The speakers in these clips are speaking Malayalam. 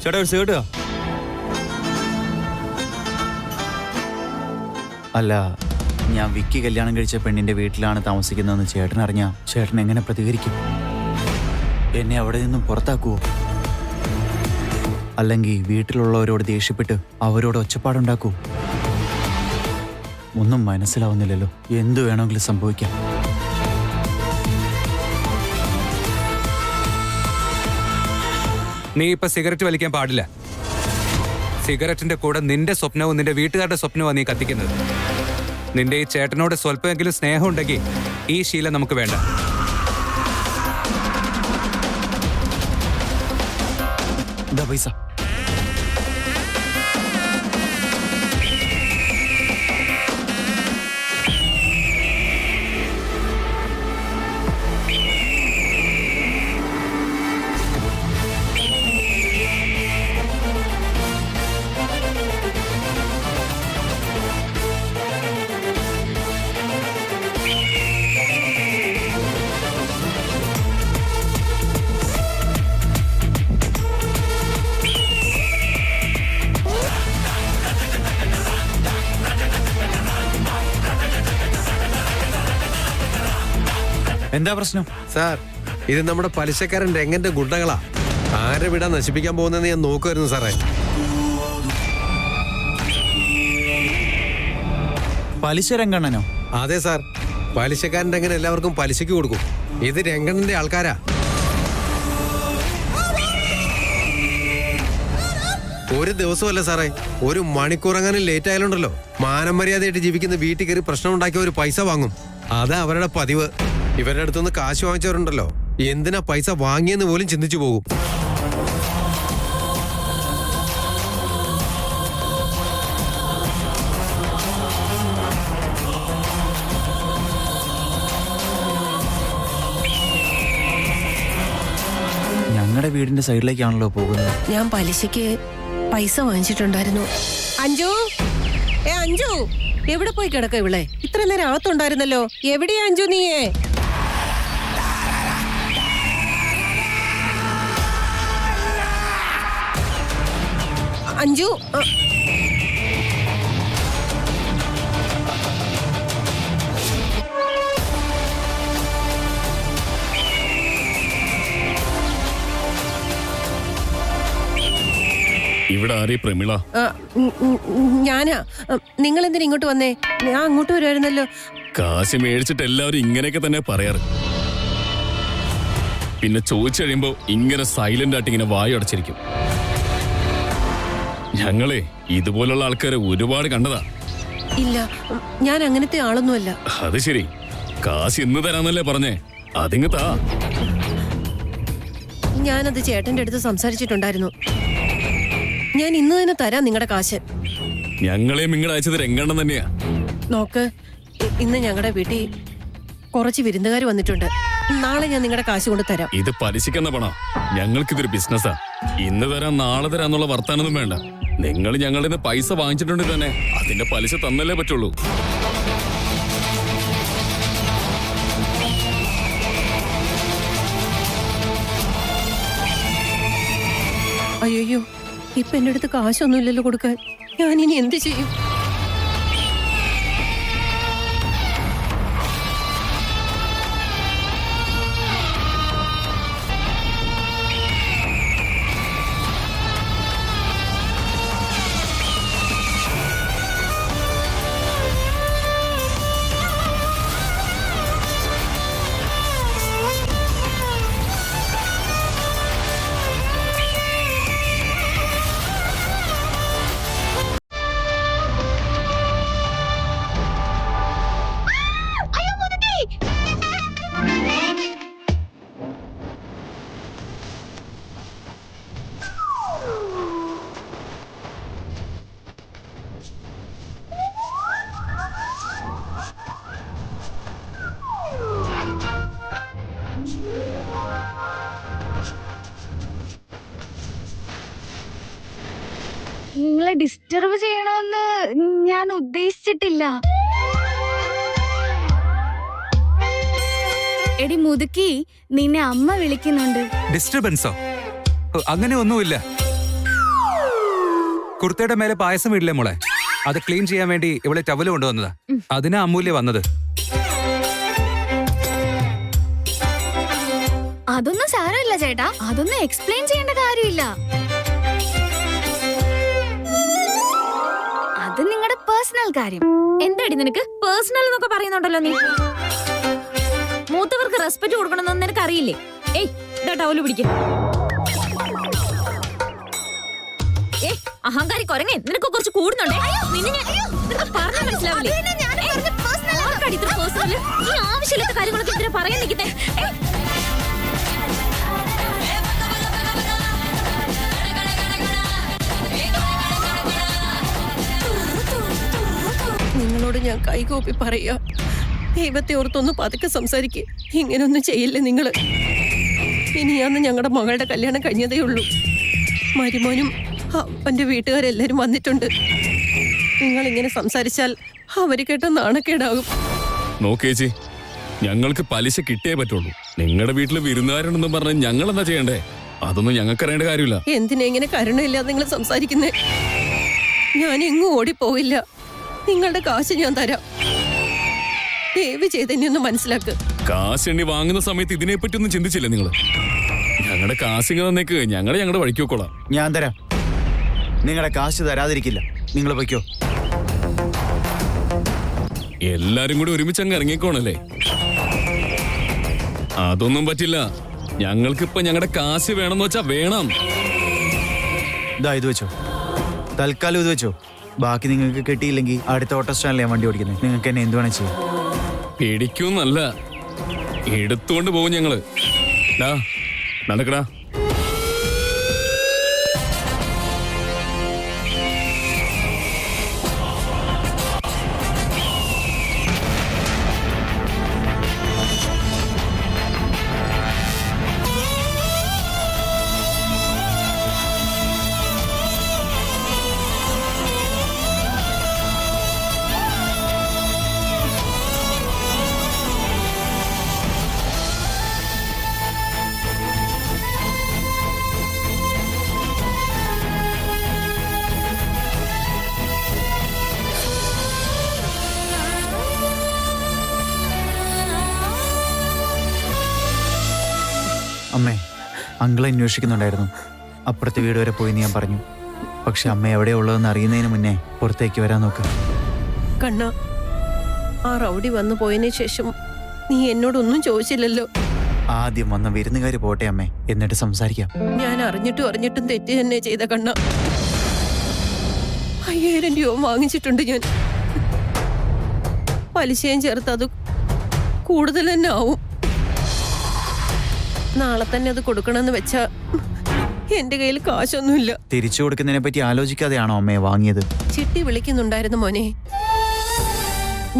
ചേട്ടാ ഒരു സിഗരറ്റ്. അല്ല, ഞാൻ വിക്കി കല്യാണം കഴിച്ച പെണ്ണിന്റെ വീട്ടിലാണ് താമസിക്കുന്നതെന്ന് ചേട്ടൻ അറിഞ്ഞാ ചേട്ടൻ എങ്ങനെ പ്രതികരിക്കും? എന്നെ അവിടെ നിന്നും പുറത്താക്കുവോ? അല്ലെങ്കിൽ വീട്ടിലുള്ളവരോട് ദേഷ്യപ്പെട്ട് അവരോട് ഒച്ചപ്പാടുണ്ടാക്കൂ? ഒന്നും മനസ്സിലാവുന്നില്ലല്ലോ. എന്തു വേണമെങ്കിലും സംഭവിക്കാം. നീ ഇപ്പൊ സിഗരറ്റ് വലിക്കാൻ പാടില്ല. സിഗരറ്റിന്റെ കൂടെ നിന്റെ സ്വപ്നവും നിന്റെ വീട്ടുകാരുടെ സ്വപ്നവും നീ കത്തിക്കുന്നത്. നിന്റെ ഈ ചേട്ടനോട് സ്വല്പമെങ്കിലും സ്നേഹം ഉണ്ടെങ്കിൽ ഈ ശീലം നമുക്ക് വേണ്ട. എന്താ പൈസ? എന്താ പ്രശ്നം? സാർ, ഇത് നമ്മുടെ പലിശക്കാരൻ രംഗന്റെ ഗുണ്ടകളാ. ആരെ വിടാൻ നശിപ്പിക്കാൻ പോകുന്നതെന്ന് ഞാൻ നോക്കുമായിരുന്നു സാറേ. പലിശ രംഗണ്ണനോ? അതെ സാർ, പലിശക്കാരൻ രംഗൻ എല്ലാവർക്കും പലിശയ്ക്ക് കൊടുക്കും. ഇത് രംഗണ്ണന്റെ ആൾക്കാരാ. ഒരു ദിവസമല്ല സാറേ, ഒരു മണിക്കൂറെങ്ങാനും ലേറ്റ് ആയാലുണ്ടല്ലോ, മാനം മര്യാദയായിട്ട് ജീവിക്കുന്ന വീട്ടിൽ കയറി പ്രശ്നം ഉണ്ടാക്കിയ ഒരു പൈസ വാങ്ങും. അതാ അവരുടെ പതിവ്. ഇവരുടെ അടുത്തുനിന്ന് കാശ് വാങ്ങിച്ചവരുണ്ടല്ലോ, എന്തിനാ പൈസ വാങ്ങിയെന്ന് പോലും ചിന്തിച്ചു പോകും. ഞങ്ങളുടെ വീടിന്റെ സൈഡിലേക്കാണല്ലോ പോകുന്നത്. ഞാൻ പലിശയ്ക്ക് പൈസ വാങ്ങിച്ചിട്ടുണ്ടായിരുന്നു. അഞ്ജു, അഞ്ജു, എവിടെ പോയി കിടക്ക ഇവളെ? ഇത്ര നേരം അകത്തുണ്ടായിരുന്നല്ലോ. എവിടെയാ അഞ്ജു നീയേ? അഞ്ജു, ഇവിടെ ആരേ പ്രമിള? ഞാനാ. നിങ്ങൾ എന്തിനാ ഇങ്ങോട്ട് വന്നേ? ഞാൻ അങ്ങോട്ട് വരുമായിരുന്നല്ലോ. കാശ് മേടിച്ചിട്ട് എല്ലാവരും ഇങ്ങനെയൊക്കെ തന്നെ പറയാറ്. പിന്നെ ചോദിച്ചു കഴിയുമ്പോ ഇങ്ങനെ സൈലന്റ് ആയിട്ട് ഇങ്ങനെ വായ അടച്ചിരിക്കും. ഞങ്ങളെ ഇതുപോലുള്ള ആൾക്കാരെ ഒരുപാട് കണ്ടതാ. ഇല്ല, ഞാൻ അങ്ങനത്തെ ആളൊന്നുമല്ല. അത് ശരി, കാശ് ഇന്ന് തരാന്നല്ലേ പറഞ്ഞേ? അതിങ്ങ് താ. ഞാനത് ചേട്ടന്റെ അടുത്ത് സംസാരിച്ചിട്ടുണ്ടായിരുന്നു. ഞാൻ ഇന്ന് തന്നെ തരാം നിങ്ങളുടെ കാശ്. ഞങ്ങളെ ഇങ്ങോട്ട് അയച്ചത് രംഗണ്ണൻ തന്നെയാ. നോക്ക്, ഇന്ന് ഞങ്ങളുടെ വീട്ടിൽ കുറച്ച് വിരുന്നുകാർ വന്നിട്ടുണ്ട്. നാളെ ഞാൻ നിങ്ങളുടെ കാശ് കൊണ്ട് തരാം. ഇത് പലിശക്കെന്ന പണം. ഞങ്ങൾക്കിതൊരു ബിസിനസ്സാ. ഇന്ന് തരാം നാളെ തരാന്നുള്ള വർത്താനൊന്നും വേണ്ട. നിങ്ങൾ ഞങ്ങളുടെ നിന്ന് പൈസ വാങ്ങിച്ചിട്ടുണ്ടെങ്കിൽ തന്നെ അതിന്റെ പലിശ തന്നല്ലേ പറ്റുള്ളൂ. അയ്യോ, ഇപ്പൊ എന്റെ അടുത്ത് കാശൊന്നുമില്ലല്ലോ കൊടുക്കാൻ. ഞാനിനി എന്ത് ചെയ്യും? നിങ്ങളെ ഡിസ്റ്റർബ് ചെയ്യണമെന്ന് ഞാൻ ഉദ്ദേശിച്ചിട്ടില്ല. എടി മുതുക്കി, നിന്നെ അമ്മ വിളിക്കുന്നുണ്ട്. ഡിസ്റ്റർബൻസോ? അങ്ങനെ ഒന്നുമില്ല. കുർത്തയുടെ മേലെ പായസം വീട്ടിലെ മോളെ, അത് ക്ലീൻ ചെയ്യാൻ വേണ്ടി ഇവളെ ടവല് കൊണ്ടുവന്നതാ. അതിനാ അമൂല്യ വന്നത്. അതൊന്നും സാരമില്ല ചേട്ടാ, അതൊന്നും എക്സ്പ്ലെയിൻ ചെയ്യേണ്ട കാര്യമില്ല. അത് നിങ്ങളുടെ പേഴ്സണൽ കാര്യം. എന്താടി നിനക്ക് പേഴ്സണൽ എന്നൊക്കെ പറയുന്നുണ്ടല്ലോ നീ? മൂത്തവർക്ക് റെസ്പെക്ട് കൊടുക്കണമെന്ന് നിനക്ക് അറിയില്ലേ? ഏയ് ഇതാ ടവല് പിടിക്ക. ഏയ് അഹങ്കാരി കൊരങ്ങേ, നിനക്ക് കുറച്ച് കൂടുന്നുണ്ടേ. നിനക്ക് പറഞ്ഞാൽ മനസ്സിലാവില്ലേ? ഈ ആവശ്യമില്ലാത്ത കാര്യങ്ങളൊക്കെ എന്തിനാ പറയാൻ നിൽക്കുന്നേ? നിങ്ങളോട് ഞാൻ കൈകോപ്പി പറയാ, ദൈവത്തെ ഓർത്തൊന്ന് പതുക്കെ സംസാരിക്കുക. ഇങ്ങനൊന്നും ചെയ്യില്ലേ നിങ്ങള്. ഇനിയാന്ന് ഞങ്ങളുടെ മകളുടെ കല്യാണം കഴിഞ്ഞതേ ഉള്ളൂ. മരുമോനും അവന്റെ വീട്ടുകാരെല്ലാരും വന്നിട്ടുണ്ട്. നിങ്ങൾ ഇങ്ങനെ സംസാരിച്ചാൽ അവര് കേട്ട നാണക്കേടാകും. നോക്കേച്ചി, ഞങ്ങൾക്ക് പലിശ കിട്ടിയേ പറ്റുള്ളൂ. നിങ്ങളുടെ വീട്ടിൽ വിരുന്നുകാരുണ്ടെന്ന് പറഞ്ഞ് ഞങ്ങൾ എന്താ ചെയ്യണ്ടേ? അതൊന്നും ഞങ്ങൾക്ക് അറിയേണ്ട കാര്യമില്ല. എന്തിനാ ഇങ്ങനെ കരുണയില്ലാതെ നിങ്ങൾ സംസാരിക്കുന്നേ? ഞാൻ എങ്ങും ഓടിപ്പോവില്ല. നിങ്ങളുടെ കാശ് ഞാൻ തരാം. ദയവ് ചെയ്ത് എന്നെ ഒന്ന് മനസ്സിലാക്ക്. കാശ് എണ്ണി വാങ്ങുന്ന സമയത്ത് ഇതിനെപ്പറ്റി ഒന്നും ചിന്തിച്ചില്ലേ നിങ്ങൾ? ഞങ്ങളുടെ കാശിങ്ങ തന്നേക്ക്, ഞങ്ങളുടെ വഴിക്ക് വെക്കോളാം. ഞാൻ തരാം. നിങ്ങളുടെ കാശ് തരാതിരിക്കില്ല. നിങ്ങൾ പൊയ്ക്കോ. എല്ലാരും കൂടി ഒരുമിച്ച് അങ്ങ് ഇറങ്ങിക്കോണല്ലേ? അതൊന്നും പറ്റില്ല. ഞങ്ങൾക്കിപ്പൊ ഞങ്ങളുടെ കാശ് വേണമെന്ന് വെച്ചാ വേണം. ഇതാ ഇത് വെച്ചോ, തൽക്കാലം ഇത് വെച്ചോ. ബാക്കി നിങ്ങൾക്ക് കിട്ടിയില്ലെങ്കിൽ അടുത്ത ഓട്ടോ സ്റ്റാൻഡിൽ ഞാൻ വണ്ടി ഓടിക്കുന്നത്. നിങ്ങൾക്ക് എന്നെ എന്ത് വേണം ചെയ്യാം. പിടിക്കൊന്നല്ല, എടുത്തുകൊണ്ട് പോകും ഞങ്ങള്. നടക്കടാ. അമ്മേ, അങ്കിളെ അന്വേഷിക്കുന്നുണ്ടായിരുന്നു. അപ്പുറത്തെ വീട് വരെ പോയി ഞാൻ പറഞ്ഞു. പക്ഷെ അമ്മ എവിടെയുള്ളതെന്ന് അറിയുന്നതിന് മുന്നേ പുറത്തേക്ക് വരാൻ നോക്ക്. കണ്ണ, ആ റൗഡി വന്നു പോയതിനു ശേഷം നീ എന്നോടൊന്നും ചോദിച്ചില്ലല്ലോ. ആദ്യം വന്ന വിരുന്നുകാര് പോട്ടെ അമ്മേ, എന്നിട്ട് സംസാരിക്കാം. ഞാൻ അറിഞ്ഞിട്ടും തെറ്റ് തന്നെ ചെയ്ത കണ്ണ. 5000 രൂപ വാങ്ങിച്ചിട്ടുണ്ട് ഞാൻ. പലിശയും ചേർത്ത് അത് കൂടുതൽ തന്നെ ആവും. നാളെ തന്നെ അത് കൊടുക്കണമെന്ന് വെച്ചാ എന്റെ കയ്യിൽ കാശൊന്നുമില്ല. തിരിച്ചു കൊടുക്കുന്നതിനെ പറ്റി ആലോചിക്കാതെയാണോ അമ്മയെ വാങ്ങിയത്? ചിട്ടി വിളിക്കുന്നുണ്ടായിരുന്നു മോനെ.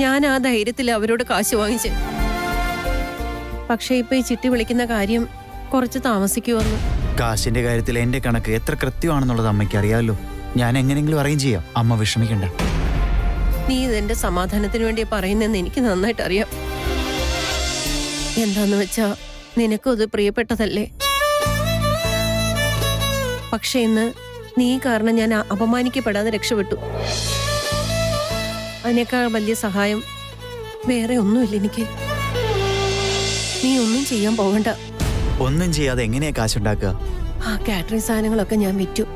ഞാൻ ആ ധൈര്യത്തിൽ അവരോട് കാശ് വാങ്ങിച്ച്. പക്ഷെ ഇപ്പൊ ഈ ചിട്ടി വിളിക്കുന്ന കാര്യം കുറച്ച് താമസിക്കുമെന്ന്. കാശിന്റെ കാര്യത്തിൽ എന്റെ കണക്ക് എത്ര കൃത്യമാണെന്നുള്ളത് അമ്മയ്ക്ക് അറിയാമല്ലോ. ഞാൻ എങ്ങനെയെങ്കിലും അറേഞ്ച് ചെയ്യാം. അമ്മ വിഷമിക്കണ്ട. നീ ഇതെന്റെ സമാധാനത്തിന് വേണ്ടി പറയുന്നെന്ന് എനിക്ക് നന്നായിട്ട് അറിയാം. എന്താന്ന് വെച്ചാ നിനക്കും അത് പ്രിയപ്പെട്ടതല്ലേ? പക്ഷെ ഇന്ന് നീ കാരണം ഞാൻ അപമാനിക്കപ്പെടാതെ രക്ഷപ്പെട്ടു. അതിനേക്കാൾ വലിയ സഹായം വേറെ ഒന്നുമില്ല എനിക്ക്. നീ ഒന്നും ചെയ്യാൻ പോകണ്ട. ഒന്നും ചെയ്യാതെ എങ്ങനെയാ കാശുണ്ടാക്കുക? ആ കാറ്ററിംഗ് സാധനങ്ങളൊക്കെ ഞാൻ വിറ്റു.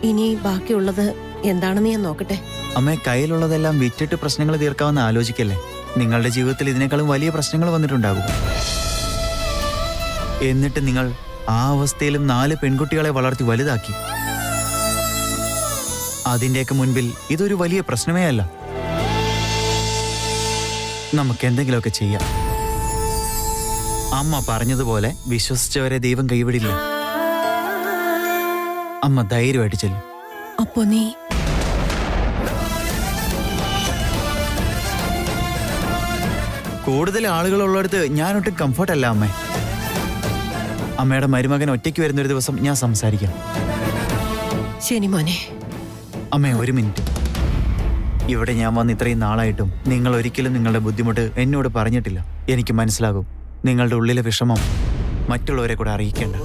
ഇനി ബാക്കിയുള്ളത് എന്താണെന്ന് ഞാൻ നോക്കട്ടെ. അമ്മേ, കയ്യിലുള്ളതെല്ലാം വിറ്റിട്ട് പ്രശ്നങ്ങൾ തീർക്കാമെന്ന് ആലോചിക്കല്ലേ. നിങ്ങളുടെ ജീവിതത്തിൽ ഇതിനേക്കാളും വലിയ പ്രശ്നങ്ങൾ വന്നിട്ടുണ്ടാകും. എന്നിട്ട് നിങ്ങൾ ആ അവസ്ഥയിലും 4 പെൺകുട്ടികളെ വളർത്തി വലുതാക്കി. അതിന്റെയൊക്കെ മുൻപിൽ ഇതൊരു വലിയ പ്രശ്നമേ അല്ല. നമുക്ക് എന്തെങ്കിലുമൊക്കെ ചെയ്യാം. അമ്മ പറഞ്ഞതുപോലെ വിശ്വസിച്ചവരെ ദൈവം കൈവിടില്ല. അമ്മ ധൈര്യമായിട്ട് ചെല്ലും. അപ്പൊ നീ കൂടുതൽ ആളുകളുള്ളിടത്ത് ഞാനൊട്ടും കംഫർട്ടല്ല അമ്മേ. അമ്മയുടെ മരുമകൻ ഒറ്റയ്ക്ക് വരുന്നൊരു ദിവസം ഞാൻ സംസാരിക്കാം. ശരി മോനെ. അമ്മേ, ഒരു മിനിറ്റ്. ഇവിടെ ഞാൻ വന്ന് ഇത്രയും നാളായിട്ടും നിങ്ങൾ ഒരിക്കലും നിങ്ങളുടെ ബുദ്ധിമുട്ട് എന്നോട് പറഞ്ഞിട്ടില്ല. എനിക്ക് മനസ്സിലാകും നിങ്ങളുടെ ഉള്ളിലെ വിഷമം മറ്റുള്ളവരെ കൂടെ അറിയിക്കേണ്ട.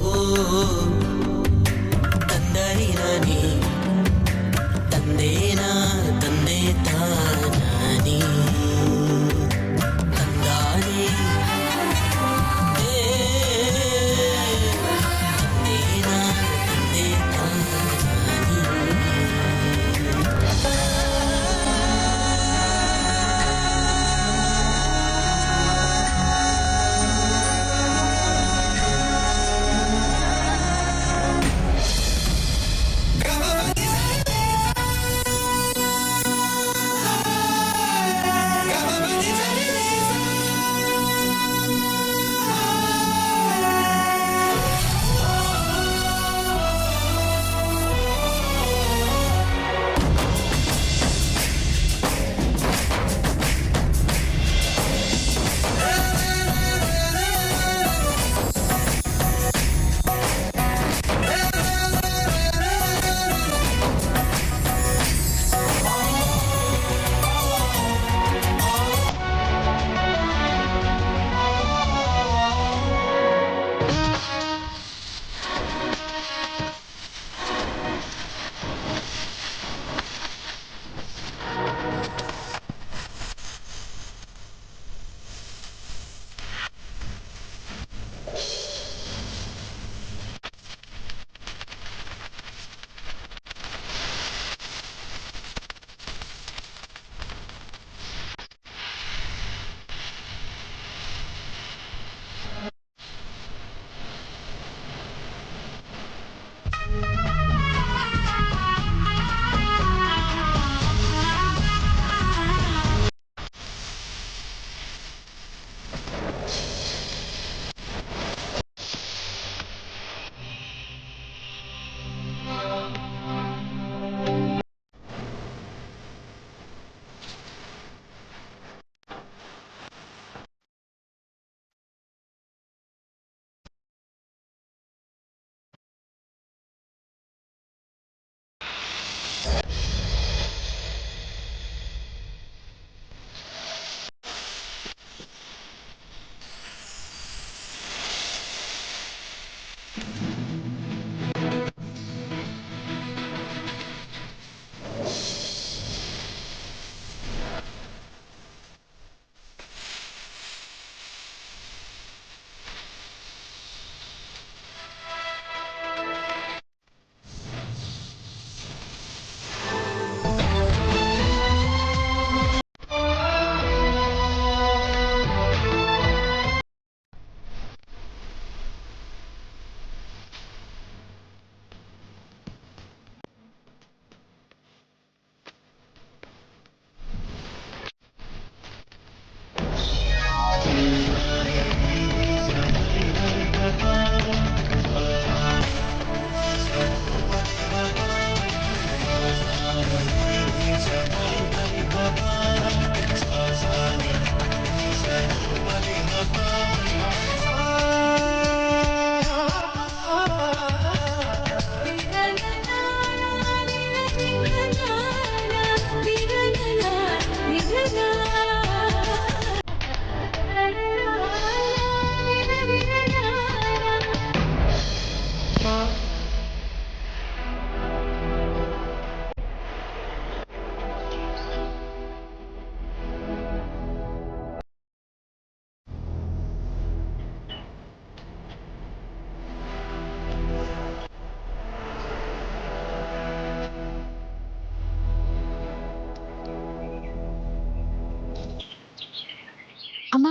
അമ്മ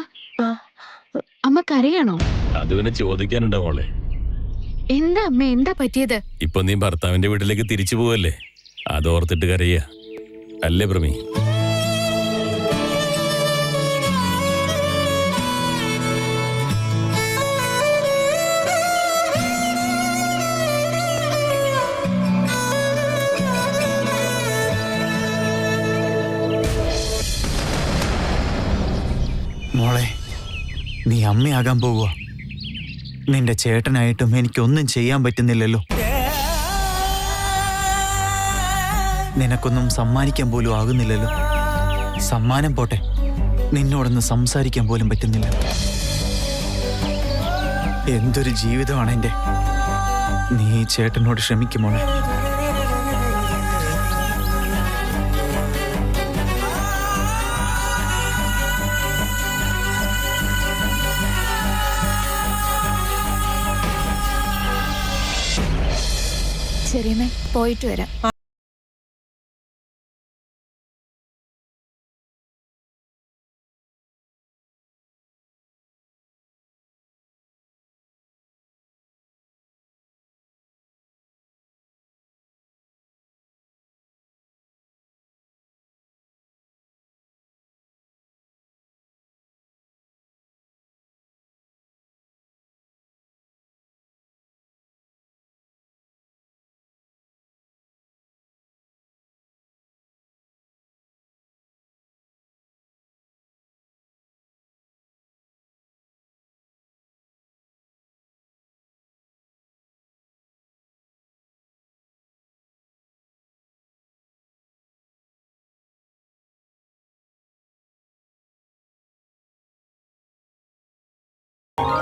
അമ്മ കരയാണോ? അത് പിന്നെ ചോദിക്കാനുണ്ടോ മോളെ? എന്താ അമ്മ, എന്താ പറ്റിയത്? ഇപ്പൊ നീ ഭർത്താവിന്റെ വീട്ടിലേക്ക് തിരിച്ചു പോവല്ലേ, അതോർത്തിട്ട് കരയ അല്ലേ പ്രമി? മോളെ, നീ അമ്മയാകാൻ പോവുക. നിന്റെ ചേട്ടനായിട്ടും എനിക്കൊന്നും ചെയ്യാൻ പറ്റുന്നില്ലല്ലോ. നിനക്കൊന്നും സമ്മാനിക്കാൻ പോലും ആകുന്നില്ലല്ലോ. സമ്മാനം പോട്ടെ, നിന്നോടൊന്ന് സംസാരിക്കാൻ പോലും പറ്റുന്നില്ല. എന്തൊരു ജീവിതമാണ് എൻ്റെ. നീ ചേട്ടനോട് ക്ഷമിക്കും മോളെ. ശരിയമ്മേ, പോയിട്ട് വരാം.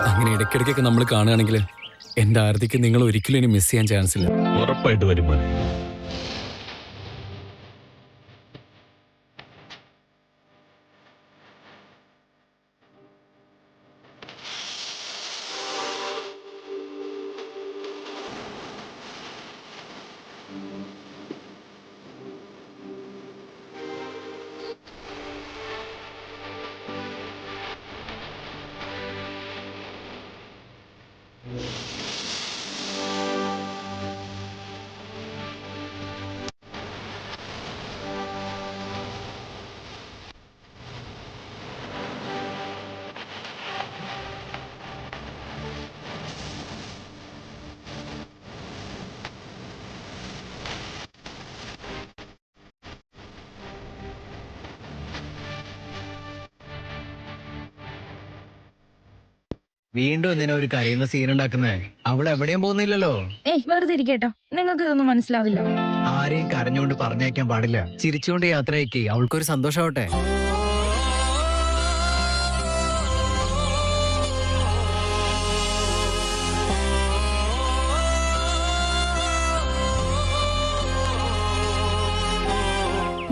അങ്ങനെ ഇടയ്ക്കിടയ്ക്കൊക്കെ നമ്മൾ കാണുകയാണെങ്കിൽ എന്റെ ആരതിക്ക് നിങ്ങൾ ഒരിക്കലും ഇനി മിസ് ചെയ്യാൻ ചാൻസ് ഇല്ല. ഉറപ്പായിട്ട് വരും മോനെ. വീണ്ടും എന്തിനാ ഒരു കരയുന്ന സീൻ ഉണ്ടാക്കുന്നേ? അവൾ എവിടെയും പോകുന്നില്ലല്ലോ. വെറുതെ ഇരിക്കട്ടോ, നിങ്ങൾക്ക് ഇതൊന്നും മനസ്സിലാവില്ല. ആരെയും കരഞ്ഞുകൊണ്ട് പറഞ്ഞേക്കാൻ പാടില്ല. ചിരിച്ചുകൊണ്ട് യാത്രയാക്കി അവൾക്കൊരു സന്തോഷമാവട്ടെ.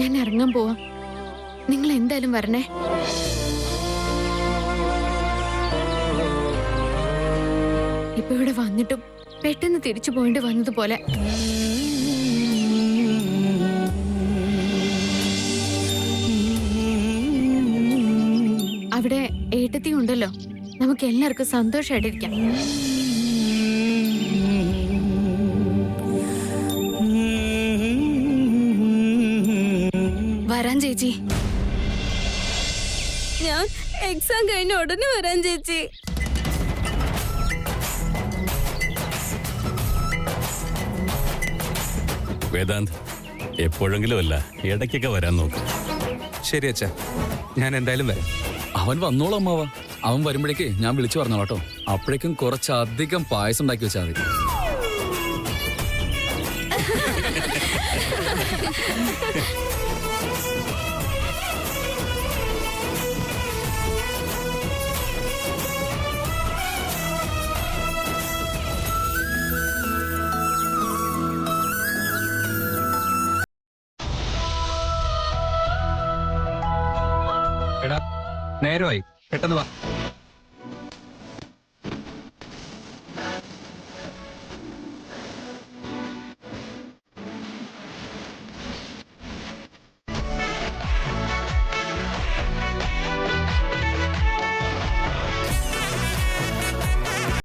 ഞാൻ ഇറങ്ങാൻ പോവാ. നിങ്ങൾ എന്തായാലും വരണേ. ഇപ്പൊ ഇവിടെ വന്നിട്ടും പെട്ടെന്ന് തിരിച്ചു പോയിട്ട് വന്നതുപോലെ. അവിടെ ഏട്ടത്തി ഉണ്ടല്ലോ, നമുക്ക് എല്ലാവർക്കും സന്തോഷമായിട്ടിരിക്കാം. വരാൻ ചേച്ചി. ഞാൻ എക്സാം കഴിഞ്ഞ ഉടനെ വരാൻ ചേച്ചി. വേദാന്ത്, എപ്പോഴെങ്കിലും അല്ല, ഇടയ്ക്കൊക്കെ വരാൻ നോക്കും. ശരി അച്ഛാ, ഞാൻ എന്തായാലും വരാം. അവൻ വന്നോളൂ അമ്മാവ. അവൻ വരുമ്പോഴേക്ക് ഞാൻ വിളിച്ചു പറഞ്ഞോളാം കേട്ടോ. അപ്പോഴേക്കും കുറച്ചധികം പായസം ഉണ്ടാക്കി വെച്ചാൽ മതി. എടാ, നേരമായി, പെട്ടെന്ന് വാ.